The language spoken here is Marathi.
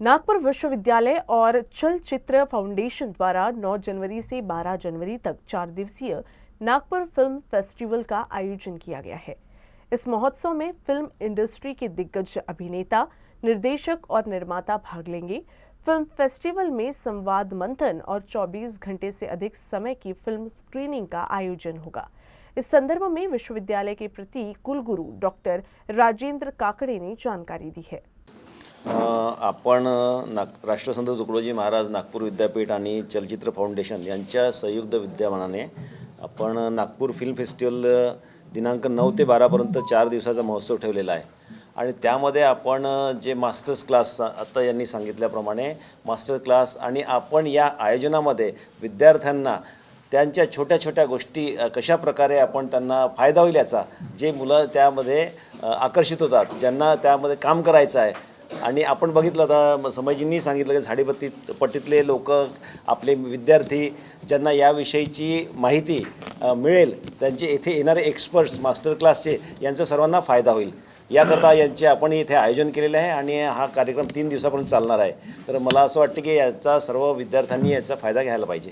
नागपुर विश्वविद्यालय और चलचित्र फाउंडेशन द्वारा 9 जनवरी से 12 जनवरी तक 4 दिवसीय नागपुर फिल्म फेस्टिवल का आयोजन किया गया है। इस महोत्सव में फिल्म इंडस्ट्री के दिग्गज अभिनेता, निर्देशक और निर्माता भाग लेंगे। फिल्म फेस्टिवल में संवाद मंथन और 24 घंटे से अधिक समय की फिल्म स्क्रीनिंग का आयोजन होगा। इस संदर्भ में विश्वविद्यालय के प्रति कुलगुरू डॉक्टर राजेंद्र काकड़े ने जानकारी दी है। आपण राष्ट्रसंत तुकडोजी महाराज नागपूर विद्यापीठ आणि चलचित्र फाउंडेशन यांच्या संयुक्त विद्यमानाने आपण नागपूर फिल्म फेस्टिवल दिनांक 9 ते 12 पर्यंत 4 दिवसाचा महोत्सव ठेवलेला आहे आणि त्यामध्ये आपण जे मास्टर्स क्लास आता यांनी सांगितल्याप्रमाणे मास्टर क्लास आणि आपण या आयोजनामध्ये विद्यार्थ्यांना त्यांच्या छोट्या छोट्या गोष्टी कशा प्रकारे आपण त्यांना फायदा होईल याचा जे मुलं त्यामध्ये आकर्षित होतात, ज्यांना त्यामध्ये काम करायचं आहे आणि आपण बघितलं आता समयजींनी सांगितलं की झाडीपट्टीतले लोक आपले विद्यार्थी ज्यांना याविषयीची माहिती मिळेल, त्यांचे इथे येणारे एक्सपर्ट्स मास्टर क्लासचे यांचा सर्वांना फायदा होईल याकरता यांचे आपण इथे आयोजन केलेले आहे आणि हा कार्यक्रम 3 दिवसापर्यंत चालणार आहे। तर मला असं वाटतं की याचा सर्व विद्यार्थ्यांनी याचा फायदा घ्यायला पाहिजे।